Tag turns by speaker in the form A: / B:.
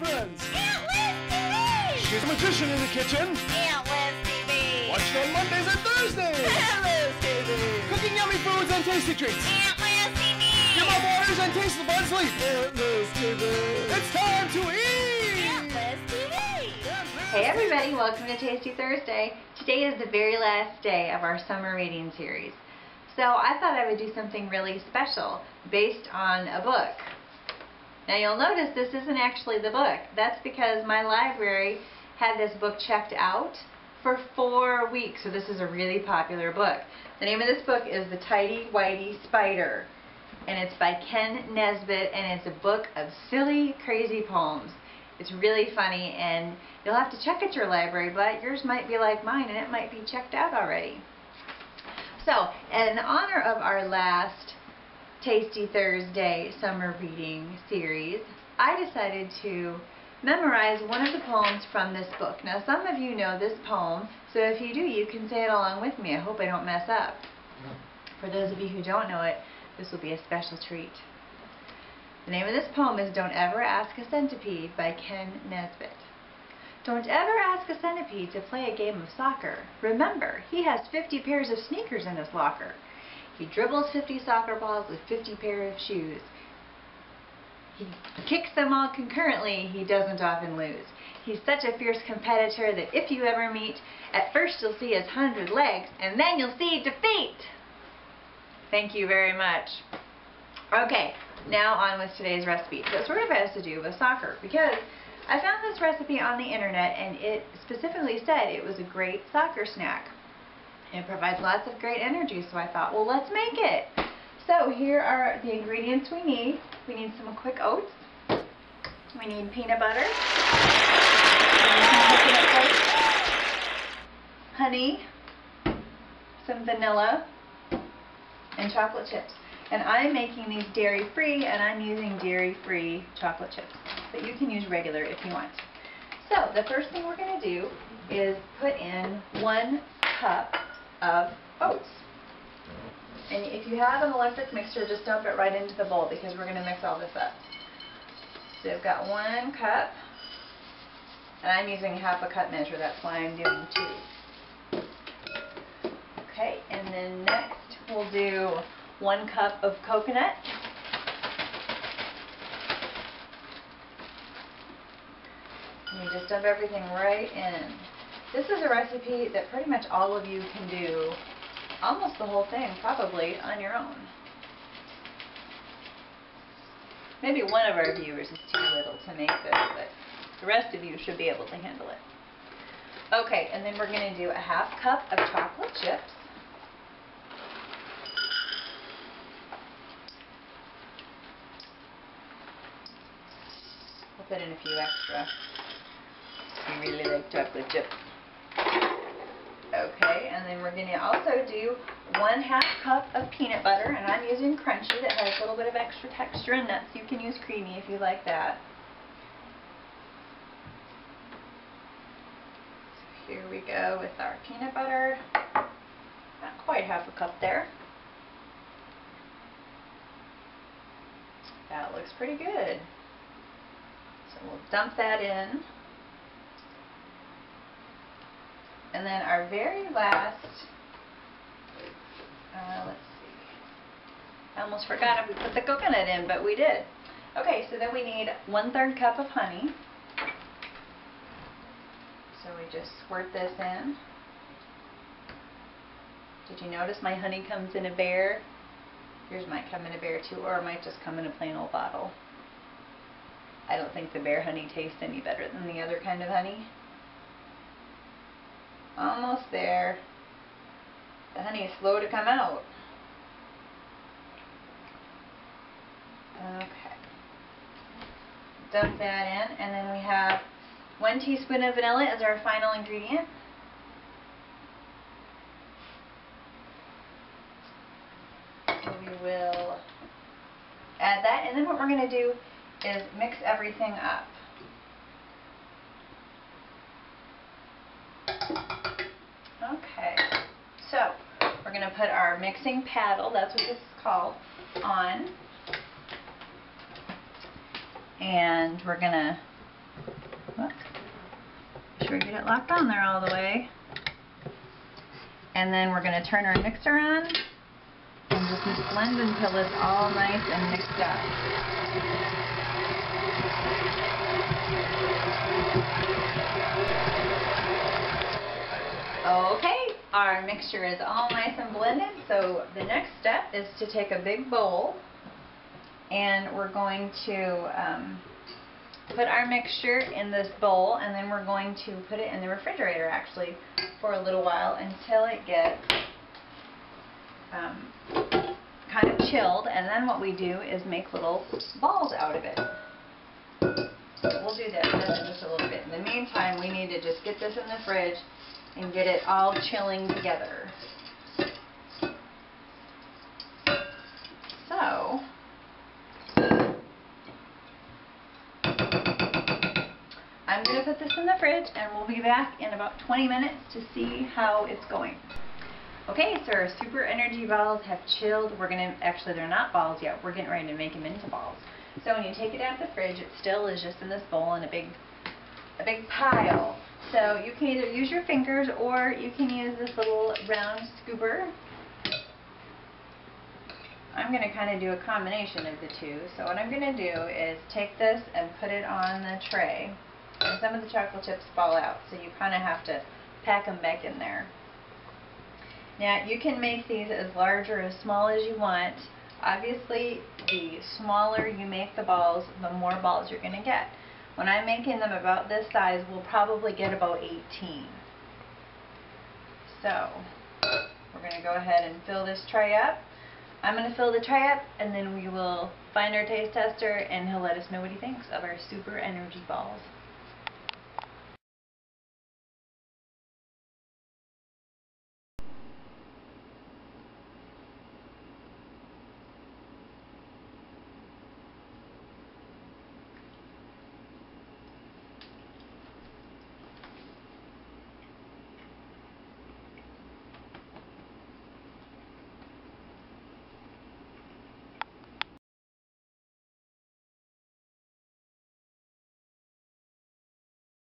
A: friends.
B: Aunt Liz TV!
A: She's a magician in the kitchen.
B: Aunt Liz TV!
A: Watched on Mondays and Thursdays.
B: Aunt Liz TV!
A: Cooking yummy foods and tasty treats.
B: Aunt Liz TV!
A: Give up orders and taste the fun sleep. Aunt Liz TV. It's time to eat.
B: Aunt Liz TV!
C: Hey everybody, welcome to Tasty Thursday. Today is the very last day of our summer reading series. So I thought I would do something really special based on a book. Now you'll notice this isn't actually the book. That's because my library had this book checked out for 4 weeks. So this is a really popular book. The name of this book is The Tidy Whitey Spider. And it's by Ken Nesbitt, and it's a book of silly, crazy poems. It's really funny, and you'll have to check at your library, but yours might be like mine, and it might be checked out already. So, in honor of our last Tasty Thursday summer reading series, I decided to memorize one of the poems from this book. Now, some of you know this poem, so if you do, you can say it along with me. I hope I don't mess up. For those of you who don't know it, this will be a special treat. The name of this poem is Don't Ever Ask a Centipede by Ken Nesbitt. Don't ever ask a centipede to play a game of soccer. Remember, he has 50 pairs of sneakers in his locker. He dribbles 50 soccer balls with 50 pairs of shoes. He kicks them all concurrently. He doesn't often lose. He's such a fierce competitor that if you ever meet, at first you'll see his 100 legs, and then you'll see defeat. Thank you very much. Okay, now on with today's recipe. So it sort of has to do with soccer, because I found this recipe on the internet, and it specifically said it was a great soccer snack. It provides lots of great energy, so I thought, well, let's make it. So here are the ingredients we need. We need some quick oats. We need peanut butter. Honey. Some vanilla. And chocolate chips. And I'm making these dairy-free, and I'm using dairy-free chocolate chips. But you can use regular if you want. So the first thing we're going to do is put in 1 cup of oats. And if you have an electric mixer, just dump it right into the bowl because we're going to mix all this up. So I've got 1 cup, and I'm using half a cup measure, that's why I'm doing 2. Okay, and then next we'll do 1 cup of coconut. And you just dump everything right in. This is a recipe that pretty much all of you can do almost the whole thing, probably, on your own. Maybe one of our viewers is too little to make this, but the rest of you should be able to handle it. Okay, and then we're going to do a half cup of chocolate chips. We'll put in a few extra. We really like chocolate chips. Okay, and then we're going to also do 1/2 cup of peanut butter, and I'm using crunchy that has a little bit of extra texture and nuts. You can use creamy if you like that. So here we go with our peanut butter. Not quite 1/2 cup there. That looks pretty good. So we'll dump that in. And then our very last, let's see, I almost forgot if we put the coconut in, but we did. Okay, so then we need 1/3 cup of honey. So we just squirt this in. Did you notice my honey comes in a bear? Yours might come in a bear too, or it might just come in a plain old bottle. I don't think the bear honey tastes any better than the other kind of honey. Almost there. The honey is slow to come out. Okay. Dump that in, and then we have 1 teaspoon of vanilla as our final ingredient. So we will add that, and then what we're going to do is mix everything up. Okay, so we're going to put our mixing paddle, that's what this is called, on. And we're going to sure get it locked on there all the way. And then we're going to turn our mixer on and just blend until it's all nice and mixed up. Okay, our mixture is all nice and blended, so the next step is to take a big bowl and we're going to put our mixture in this bowl, and then we're going to put it in the refrigerator actually for a little while until it gets kind of chilled, and then what we do is make little balls out of it. So we'll do this in just a little bit. In the meantime, we need to just get this in the fridge and get it all chilling together. So, I'm going to put this in the fridge and we'll be back in about 20 minutes to see how it's going. Okay, so our super energy balls have chilled. We're going to, actually they're not balls yet, we're getting ready to make them into balls. So when you take it out of the fridge, it still is just in this bowl in a big pile. So you can either use your fingers or you can use this little round scooper. I'm going to kind of do a combination of the two. So what I'm going to do is take this and put it on the tray. And some of the chocolate chips fall out, so you kind of have to pack them back in there. Now you can make these as large or as small as you want. Obviously, the smaller you make the balls, the more balls you're going to get. When I'm making them about this size, we'll probably get about 18. So, we're going to go ahead and fill this tray up. I'm going to fill the tray up, and then we will find our taste tester, and he'll let us know what he thinks of our super energy balls.